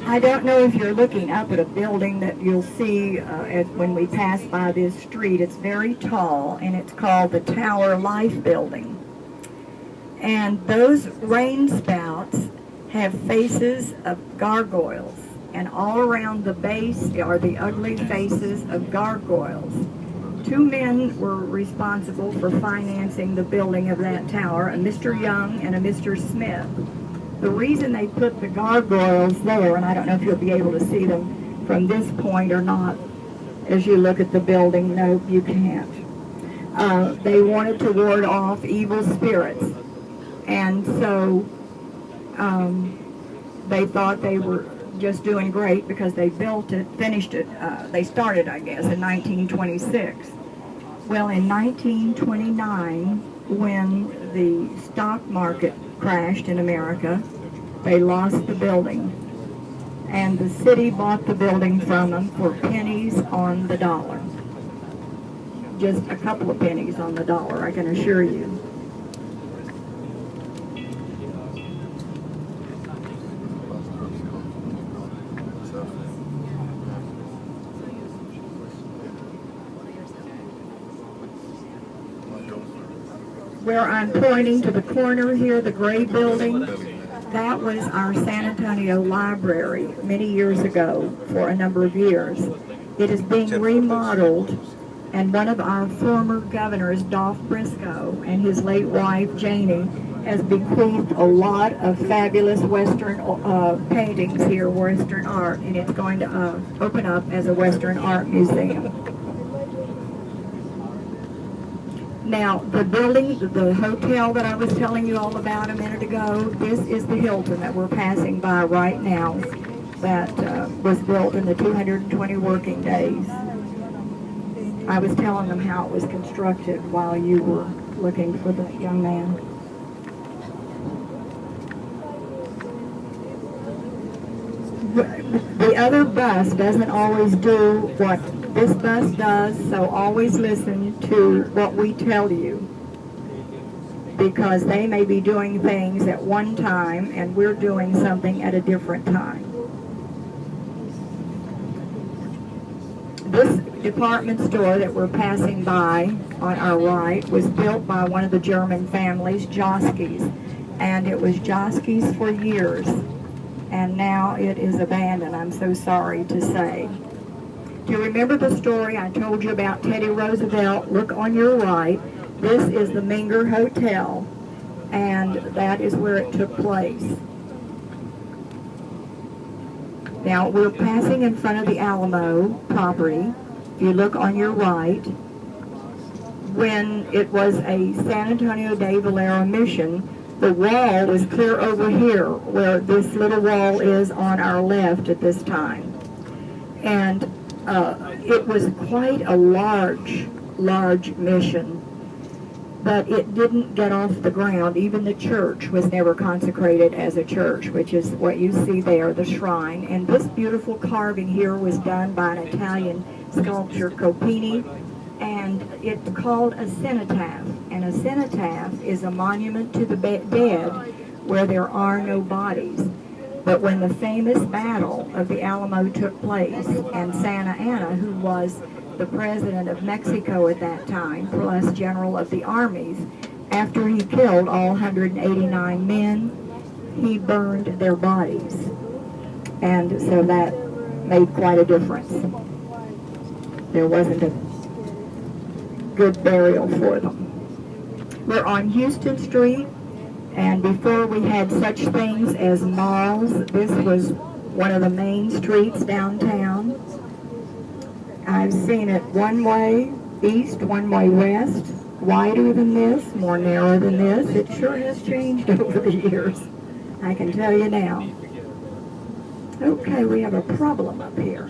I don't know if you're looking up at a building that you'll see when we pass by this street. It's very tall, and it's called the Tower Life Building. And those rain spouts have faces of gargoyles, and all around the base are the ugly faces of gargoyles. Two men were responsible for financing the building of that tower, a Mr. Young and a Mr. Smith. The reason they put the gargoyles there, and I don't know if you'll be able to see them from this point or not, as you look at the building, no, you can't. They wanted to ward off evil spirits, and so they thought they were just doing great because they built it, finished it, they started, I guess, in 1926. Well, in 1929, when the stock market crashed in America, they lost the building, and the city bought the building from them for pennies on the dollar. Just a couple of pennies on the dollar, I can assure you. Where I'm pointing to the corner here, the gray building, that was our San Antonio library many years ago for a number of years. It is being remodeled, and one of our former governors, Dolph Briscoe, and his late wife, Janie, has bequeathed a lot of fabulous Western paintings here, Western art, and it's going to open up as a Western art museum. Now, the building, the hotel that I was telling you all about a minute ago, this is the Hilton that we're passing by right now that was built in the 220 working days. I was telling them how it was constructed while you were looking for the young man. The other bus doesn't always do what this bus does, so always listen to what we tell you, because they may be doing things at one time and we're doing something at a different time. This department store that we're passing by on our right was built by one of the German families, Joski's, and it was Joski's for years, and now it is abandoned, I'm so sorry to say. Do you remember the story I told you about Teddy Roosevelt? Look on your right. This is the Menger Hotel, and that is where it took place. Now, we're passing in front of the Alamo property. If you look on your right, when it was a San Antonio de Valera mission, the wall was clear over here, where this little wall is on our left at this time. And it was quite a large mission, but it didn't get off the ground. Even the church was never consecrated as a church, which is what you see there, the shrine. And this beautiful carving here was done by an Italian sculptor, Copini, and it's called a cenotaph. And a cenotaph is a monument to the dead where there are no bodies. But when the famous Battle of the Alamo took place, and Santa Anna, who was the president of Mexico at that time, plus general of the armies, after he killed all 189 men, he burned their bodies. And so that made quite a difference. There wasn't a good burial for them. We're on Houston Street. And before we had such things as malls, this was one of the main streets downtown. I've seen it one way east, one way west, wider than this, more narrow than this. It sure has changed over the years, I can tell you now. Okay, we have a problem up here.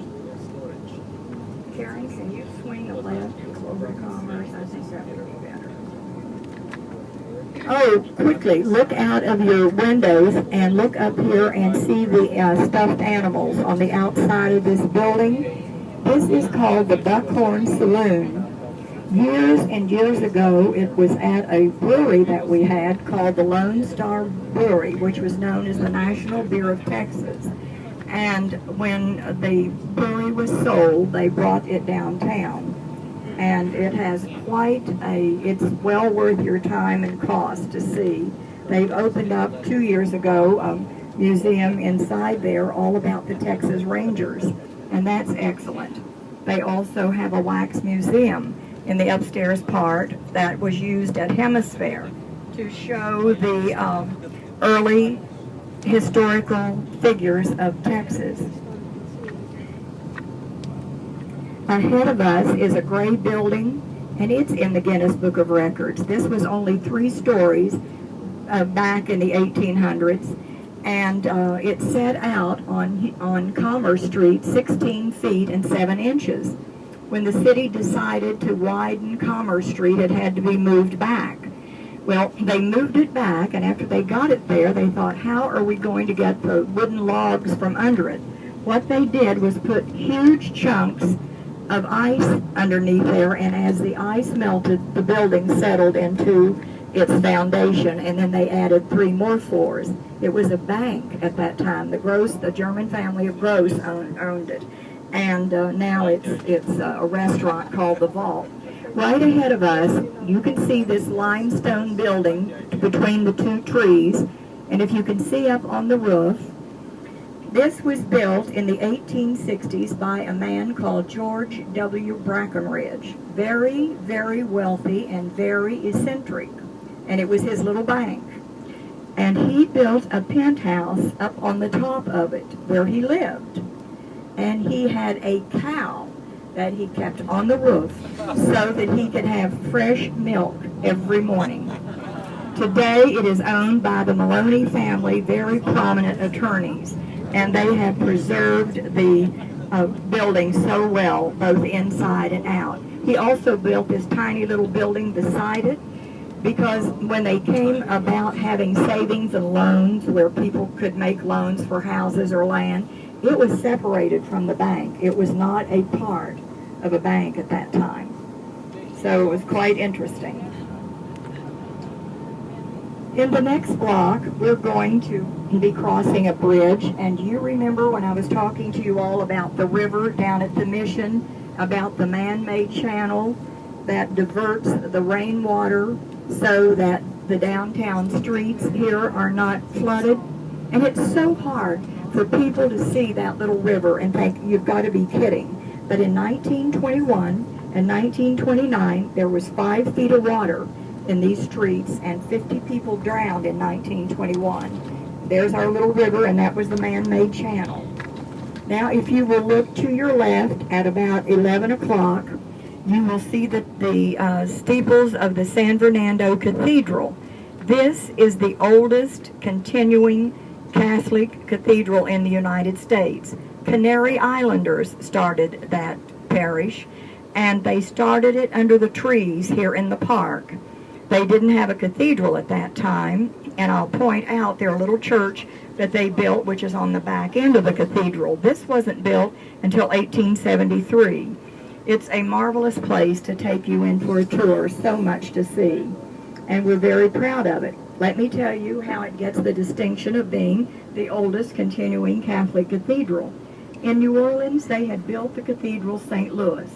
Karen, can you swing the left and go over to Commerce? I think that would be better. Oh, quickly, look out of your windows and look up here and see the stuffed animals on the outside of this building. This is called the Buckhorn Saloon. Years and years ago, it was at a brewery that we had called the Lone Star Brewery, which was known as the National Beer of Texas. And when the brewery was sold, they brought it downtown. And it has it's well worth your time and cost to see. They've opened up 2 years ago a museum inside there all about the Texas Rangers, and that's excellent. They also have a wax museum in the upstairs part that was used at Hemisphere to show the early historical figures of Texas. Ahead of us is a gray building, and it's in the Guinness Book of Records. This was only 3 stories back in the 1800s, and it set out on Commerce Street 16 feet and 7 inches. When the city decided to widen Commerce Street, it had to be moved back. Well, they moved it back, and after they got it there, they thought, how are we going to get the wooden logs from under it? What they did was put huge chunks of ice underneath there, and as the ice melted, the building settled into its foundation, and then they added 3 more floors. It was a bank at that time. The German family of Gross owned it, and now it's a restaurant called The Vault. Right ahead of us, you can see this limestone building between the 2 trees, and if you can see up on the roof, this was built in the 1860s by a man called George W. Brackenridge. Very, very wealthy and very eccentric. And it was his little bank. And he built a penthouse up on the top of it where he lived. And he had a cow that he kept on the roof so that he could have fresh milk every morning. Today it is owned by the Maloney family, very prominent attorneys. And they have preserved the building so well, both inside and out. He also built this tiny little building beside it, because when they came about having savings and loans where people could make loans for houses or land, it was separated from the bank. It was not a part of a bank at that time. So it was quite interesting. In the next block, we're going to be crossing a bridge, and you remember when I was talking to you all about the river down at the Mission, about the man-made channel that diverts the rainwater so that the downtown streets here are not flooded? And it's so hard for people to see that little river and think, you've got to be kidding. But in 1921 and 1929, there was 5 feet of water in these streets, and 50 people drowned in 1921. There's our little river, and that was the man-made channel. Now, if you will look to your left at about 11 o'clock, you will see the steeples of the San Fernando Cathedral. This is the oldest continuing Catholic cathedral in the United States. Canary Islanders started that parish, and they started it under the trees here in the park. They didn't have a cathedral at that time, and I'll point out their little church that they built, which is on the back end of the cathedral. This wasn't built until 1873. It's a marvelous place to take you in for a tour, so much to see, and we're very proud of it. Let me tell you how it gets the distinction of being the oldest continuing Catholic cathedral. In New Orleans, they had built the Cathedral St. Louis.